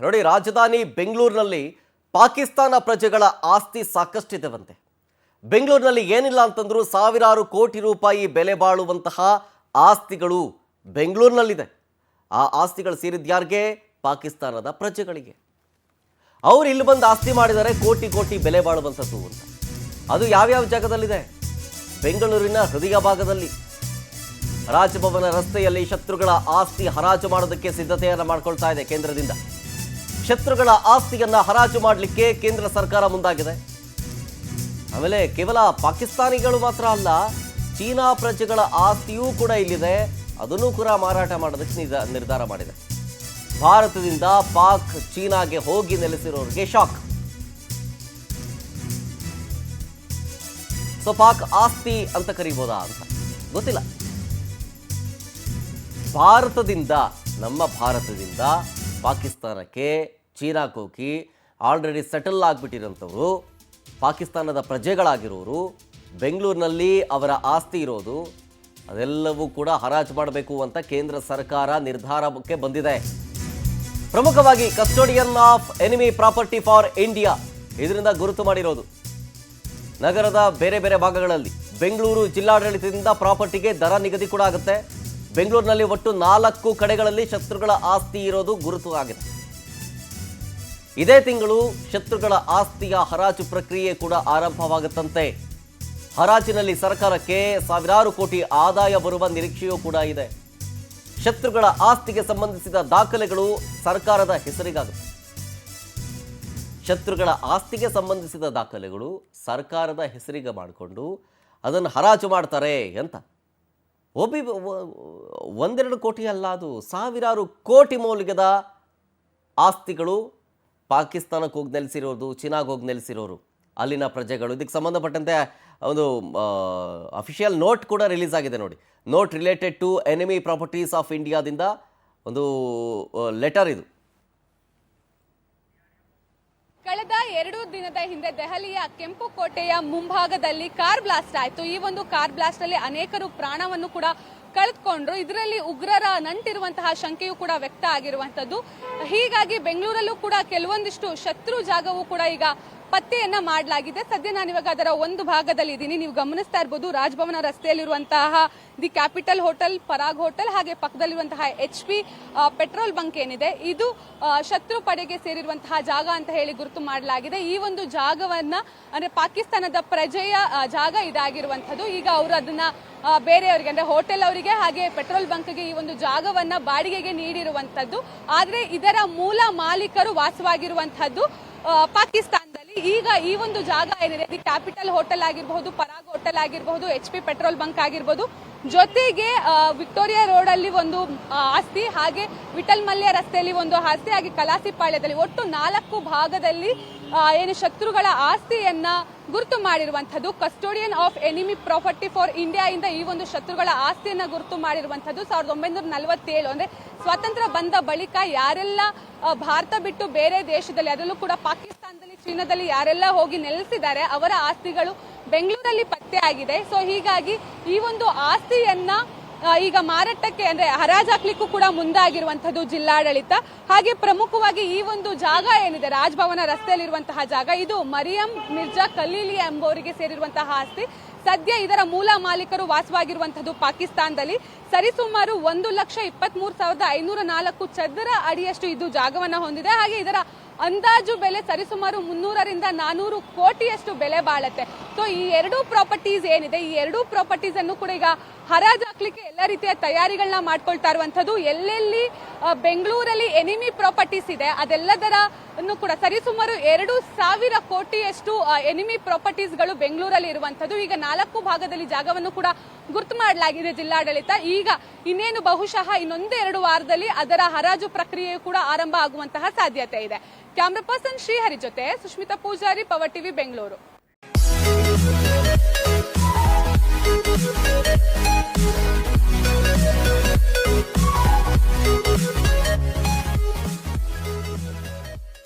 ನೋಡಿ, ರಾಜಧಾನಿ ಬೆಂಗಳೂರಿನಲ್ಲಿ ಪಾಕಿಸ್ತಾನ ಪ್ರಜೆಗಳ ಆಸ್ತಿ ಸಾಕಷ್ಟಿದೆವಂತೆ. ಬೆಂಗಳೂರಿನಲ್ಲಿ ಏನಿಲ್ಲ ಅಂತಂದ್ರೂ ಸಾವಿರಾರು ಕೋಟಿ ರೂಪಾಯಿ ಬೆಲೆ ಬಾಳುವಂತಹ ಆಸ್ತಿಗಳು ಬೆಂಗಳೂರಿನಲ್ಲಿದೆ. ಆ ಆಸ್ತಿಗಳು ಸೇರಿದ್ಯಾರಿಗೆ? ಪಾಕಿಸ್ತಾನದ ಪ್ರಜೆಗಳಿಗೆ. ಅವರು ಇಲ್ಲಿ ಬಂದು ಆಸ್ತಿ ಮಾಡಿದರೆ ಕೋಟಿ ಕೋಟಿ ಬೆಲೆ ಬಾಳುವಂಥದ್ದು ಅಂತ. ಅದು ಯಾವ್ಯಾವ ಜಾಗದಲ್ಲಿದೆ? ಬೆಂಗಳೂರಿನ ಹೃದಯ ಭಾಗದಲ್ಲಿ ರಾಜಭವನ ರಸ್ತೆಯಲ್ಲಿ ಶತ್ರುಗಳ ಆಸ್ತಿ ಹರಾಜು ಮಾಡೋದಕ್ಕೆ ಸಿದ್ಧತೆಯನ್ನು ಮಾಡಿಕೊಳ್ತಾ ಇದೆ ಕೇಂದ್ರದಿಂದ. ಶತ್ರುಗಳ ಆಸ್ತಿಯನ್ನ ಹರಾಜು ಮಾಡಲಿಕ್ಕೆ ಕೇಂದ್ರ ಸರ್ಕಾರ ಮುಂದಾಗಿದೆ. ಆಮೇಲೆ ಕೇವಲ ಪಾಕಿಸ್ತಾನಿಗಳು ಮಾತ್ರ ಅಲ್ಲ, ಚೀನಾ ಪ್ರಜೆಗಳ ಆಸ್ತಿಯೂ ಕೂಡ ಇಲ್ಲಿದೆ. ಅದನ್ನು ಕೂಡ ಮಾರಾಟ ಮಾಡೋದಕ್ಕೆ ನಿರ್ಧಾರ ಮಾಡಿದೆ. ಭಾರತದಿಂದ ಪಾಕ್ ಚೀನಾಗೆ ಹೋಗಿ ನೆಲೆಸಿರೋರಿಗೆ ಶಾಕ್. ಸೊ ಪಾಕ್ ಆಸ್ತಿ ಅಂತ ಕರೀಬೋದಾ ಅಂತ ಗೊತ್ತಿಲ್ಲ. ನಮ್ಮ ಭಾರತದಿಂದ ಪಾಕಿಸ್ತಾನಕ್ಕೆ, ಚೀನಾಕ್ಕೆ ಹೋಗಿ ಆಲ್ರೆಡಿ ಸೆಟಲ್ ಆಗಿಬಿಟ್ಟಿರೋಂಥವ್ರು, ಪಾಕಿಸ್ತಾನದ ಪ್ರಜೆಗಳಾಗಿರೋರು, ಬೆಂಗಳೂರಿನಲ್ಲಿ ಅವರ ಆಸ್ತಿ ಇರೋದು, ಅದೆಲ್ಲವೂ ಕೂಡ ಹರಾಜು ಮಾಡಬೇಕು ಅಂತ ಕೇಂದ್ರ ಸರ್ಕಾರ ನಿರ್ಧಾರಕ್ಕೆ ಬಂದಿದೆ. ಪ್ರಮುಖವಾಗಿ custodian of enemy property for India ಇದರಿಂದ ಗುರುತು ಮಾಡಿರೋದು. ನಗರದ ಬೇರೆ ಬೇರೆ ಭಾಗಗಳಲ್ಲಿ ಬೆಂಗಳೂರು ಜಿಲ್ಲಾಡಳಿತದಿಂದ ಪ್ರಾಪರ್ಟಿಗೆ ದರ ನಿಗದಿ ಕೂಡ ಆಗುತ್ತೆ. ಬೆಂಗಳೂರಿನಲ್ಲಿ ಒಟ್ಟು 4 ಕಡೆಗಳಲ್ಲಿ ಶತ್ರುಗಳ ಆಸ್ತಿ ಇರೋದು ಗುರುತು ಆಗಿದೆ. ಇದೇ ತಿಂಗಳು ಶತ್ರುಗಳ ಆಸ್ತಿಯ ಹರಾಜು ಪ್ರಕ್ರಿಯೆ ಕೂಡ ಆರಂಭವಾಗುತ್ತಂತೆ. ಹರಾಜಿನಲ್ಲಿ ಸರ್ಕಾರಕ್ಕೆ ಸಾವಿರಾರು ಕೋಟಿ ಆದಾಯ ಬರುವ ನಿರೀಕ್ಷೆಯೂ ಕೂಡ ಇದೆ. ಶತ್ರುಗಳ ಆಸ್ತಿಗೆ ಸಂಬಂಧಿಸಿದ ದಾಖಲೆಗಳು ಸರ್ಕಾರದ ಹೆಸರಿಗಾಗುತ್ತೆ. ಶತ್ರುಗಳ ಆಸ್ತಿಗೆ ಸಂಬಂಧಿಸಿದ ದಾಖಲೆಗಳು ಸರ್ಕಾರದ ಹೆಸರಿಗೆ ಮಾಡಿಕೊಂಡು ಅದನ್ನು ಹರಾಜು ಮಾಡ್ತಾರೆ ಅಂತ. ಒಂದೆರಡು ಕೋಟಿ ಅಲ್ಲ, ಅದು ಸಾವಿರಾರು ಕೋಟಿ ಮೌಲ್ಯದ ಆಸ್ತಿಗಳು ಪಾಕಿಸ್ತಾನಕ್ಕೆ ಹೋಗಿ ನೆಲೆಸಿರೋದು, ಚೀನಾಗೆ ಹೋಗಿ ನೆಲೆಸಿರೋರು, ಅಲ್ಲಿನ ಪ್ರಜೆಗಳು. ಇದಕ್ಕೆ ಸಂಬಂಧಪಟ್ಟಂತೆ ಒಂದು ಅಫಿಷಿಯಲ್ ನೋಟ್ ಕೂಡ ರಿಲೀಸ್ ಆಗಿದೆ ನೋಡಿ. Note related to enemy properties of ಇಂಡಿಯಾದಿಂದ ಒಂದು ಲೆಟರ್ ಇದು. ಕಳೆದ 2 ದಿನದ ಹಿಂದೆ ದೆಹಲಿಯ ಕೆಂಪು ಕೋಟೆಯ ಮುಂಭಾಗದಲ್ಲಿ ಕಾರ್ ಬ್ಲಾಸ್ಟ್ ಆಯಿತು. ಈ ಒಂದು ಕಾರ್ ಬ್ಲಾಸ್ಟ್ ಅಲ್ಲಿ ಅನೇಕರು ಪ್ರಾಣವನ್ನು ಕೂಡ ಕಳೆದುಕೊಂಡ್ರು. ಇದರಲ್ಲಿ ಉಗ್ರರ ನಂಟಿರುವಂತಹ ಶಂಕೆಯೂ ಕೂಡ ವ್ಯಕ್ತ ಆಗಿರುವಂತದ್ದು. ಹೀಗಾಗಿ ಬೆಂಗಳೂರಲ್ಲೂ ಕೂಡ ಕೆಲವೊಂದಿಷ್ಟು ಶತ್ರು ಜಾಗವೂ ಕೂಡ ಈಗ ಪತ್ತೆಯನ್ನ ಮಾಡಲಾಗಿದೆ. ಸದ್ಯ ನಾನು ಇವಾಗ ಅದರ ಒಂದು ಭಾಗದಲ್ಲಿ ಇದ್ದೀನಿ. ನೀವು ಗಮನಿಸ್ತಾ ಇರಬಹುದು, ರಾಜಭವನ ರಸ್ತೆಯಲ್ಲಿರುವಂತಹ the Capital Hotel, Parag Hotel, ಹಾಗೆ ಪಕ್ಕದಲ್ಲಿರುವಂತಹ HP ಪೆಟ್ರೋಲ್ ಬಂಕ್ ಏನಿದೆ, ಇದು ಶತ್ರು ಪಡೆಗೆ ಸೇರಿರುವಂತಹ ಜಾಗ ಅಂತ ಹೇಳಿ ಗುರುತು ಮಾಡಲಾಗಿದೆ. ಈ ಒಂದು ಜಾಗವನ್ನ ಅಂದ್ರೆ ಪಾಕಿಸ್ತಾನದ ಪ್ರಜೆಯ ಜಾಗ ಇದಾಗಿರುವಂತದ್ದು. ಈಗ ಅವರು ಅದನ್ನ ಬೇರೆಯವರಿಗೆ ಅಂದ್ರೆ ಹೋಟೆಲ್ ಅವರಿಗೆ ಹಾಗೆ ಪೆಟ್ರೋಲ್ ಬಂಕ್ಗೆ ಈ ಒಂದು ಜಾಗವನ್ನ ಬಾಡಿಗೆಗೆ ನೀಡಿರುವಂತದ್ದು. ಆದ್ರೆ ಇದರ ಮೂಲ ಮಾಲೀಕರು ವಾಸವಾಗಿರುವಂತದ್ದು ಪಾಕಿಸ್ತಾನದಲ್ಲಿ. ಈಗ ಈ ಒಂದು ಜಾಗ ಏನಿದೆ, ದಿ ಕ್ಯಾಪಿಟಲ್ ಹೋಟೆಲ್ ಆಗಿರಬಹುದು, ಪರಾಗ್ ಹೋಟೆಲ್ ಆಗಿರಬಹುದು, HP ಪೆಟ್ರೋಲ್ ಬಂಕ್ ಆಗಿರಬಹುದು, ಜೊತೆಗೆ ವಿಕ್ಟೋರಿಯಾ ರೋಡ್ ಅಲ್ಲಿ ಒಂದು ಆಸ್ತಿ, ಹಾಗೆ ವಿಠಲ್ ಮಲ್ಯ ರಸ್ತೆಯಲ್ಲಿ ಒಂದು ಆಸ್ತಿ, ಹಾಗೆ ಕಲಾಸಿಪಾಳ್ಯದಲ್ಲಿ ಒಟ್ಟು 4 ಭಾಗದಲ್ಲಿ ಏನು ಶತ್ರುಗಳ ಆಸ್ತಿಯನ್ನ ಗುರುತು ಮಾಡಿರುವಂತದ್ದು. Custodian of enemy property for India ಇಂದ ಈ ಒಂದು ಶತ್ರುಗಳ ಆಸ್ತಿಯನ್ನ ಗುರುತು ಮಾಡಿರುವಂತದ್ದು. 1947 ಅಂದ್ರೆ ಸ್ವಾತಂತ್ರ್ಯ ಬಂದ ಬಳಿಕ ಯಾರೆಲ್ಲ ಭಾರತ ಬಿಟ್ಟು ಬೇರೆ ದೇಶದಲ್ಲಿ, ಅದರಲ್ಲೂ ಕೂಡ ಪಾಕಿಸ್ತಾನದಲ್ಲಿ, ಚೀನಾದಲ್ಲಿ ಯಾರೆಲ್ಲ ಹೋಗಿ ನೆಲೆಸಿದ್ದಾರೆ ಅವರ ಆಸ್ತಿಗಳು ಬೆಂಗಳೂರಲ್ಲಿ ಪತ್ತೆ ಆಗಿದೆ. ಸೊ ಹೀಗಾಗಿ ಈ ಒಂದು ಆಸ್ತಿಯನ್ನ ಈಗ ಮಾರಾಟಕ್ಕೆ ಅಂದ್ರೆ ಹರಾಜಾಕ್ಲಿಕ್ಕೂ ಕೂಡ ಮುಂದಾಗಿರುವಂತದ್ದು ಜಿಲ್ಲಾಡಳಿತ. ಹಾಗೆ ಪ್ರಮುಖವಾಗಿ ಈ ಒಂದು ಜಾಗ ಏನಿದೆ, ರಾಜಭವನ ರಸ್ತೆಯಲ್ಲಿರುವಂತಹ ಜಾಗ, ಇದು ಮರಿಯಂ ಮಿರ್ಜಾ ಖಲೀಲಿ ಎಂಬುವರಿಗೆ ಸೇರಿರುವಂತಹ ಆಸ್ತಿ. ಸದ್ಯ ಇದರ ಮೂಲ ಮಾಲೀಕರು ವಾಸವಾಗಿರುವಂತದ್ದು ಪಾಕಿಸ್ತಾನದಲ್ಲಿ. ಸರಿಸುಮಾರು 1,23,504 ಚದರ ಅಡಿಯಷ್ಟು ಇದು ಜಾಗವನ್ನ ಹೊಂದಿದೆ. ಹಾಗೆ ಇದರ ಅಂದಾಜು ಬೆಲೆ ಸರಿಸುಮಾರು 300 ರಿಂದ 400 ಕೋಟಿಯಷ್ಟು ಬೆಲೆ ಬಾಳುತ್ತೆ. ಸೊ ಈ 2 ಪ್ರಾಪರ್ಟೀಸ್ ಏನಿದೆ, ಈ 2 ಪ್ರಾಪರ್ಟೀಸ್ ಅನ್ನು ಕೂಡ ಈಗ ಹರಾಜಾಕ್ಲಿಕ್ಕೆ ಎಲ್ಲ ರೀತಿಯ ತಯಾರಿಗಳನ್ನ ಮಾಡ್ಕೊಳ್ತಾ ಇರುವಂತದ್ದು. ಎಲ್ಲೆಲ್ಲಿ ಬೆಂಗಳೂರಲ್ಲಿ ಎನಿಮಿ ಪ್ರಾಪರ್ಟೀಸ್ ಇದೆ ಅದೆಲ್ಲದರ ಕೂಡ ಸರಿಸುಮಾರು 2,000 ಕೋಟಿಯಷ್ಟು ಎನಿಮಿ ಪ್ರಾಪರ್ಟೀಸ್ಗಳು ಬೆಂಗಳೂರಲ್ಲಿ ಇರುವಂತದ್ದು. ಈಗ 4 ಭಾಗದಲ್ಲಿ ಜಾಗವನ್ನು ಕೂಡ ಗುರುತು ಮಾಡಲಾಗಿದೆ ಜಿಲ್ಲಾಡಳಿತ. ಈಗ ಇನ್ನೇನು ಬಹುಶಃ ಇನ್ನೊಂದು-2 ವಾರದಲ್ಲಿ ಅದರ ಹರಾಜು ಪ್ರಕ್ರಿಯೆ ಕೂಡ ಆರಂಭ ಆಗುವಂತಹ ಸಾಧ್ಯತೆ ಇದೆ. ಕ್ಯಾಮ್ರಾ ಪರ್ಸನ್ ಶ್ರೀಹರಿ ಜೊತೆ ಸುಷ್ಮಿತಾ ಪೂಜಾರಿ, ಪವರ್ ಟಿವಿ, ಬೆಂಗಳೂರು.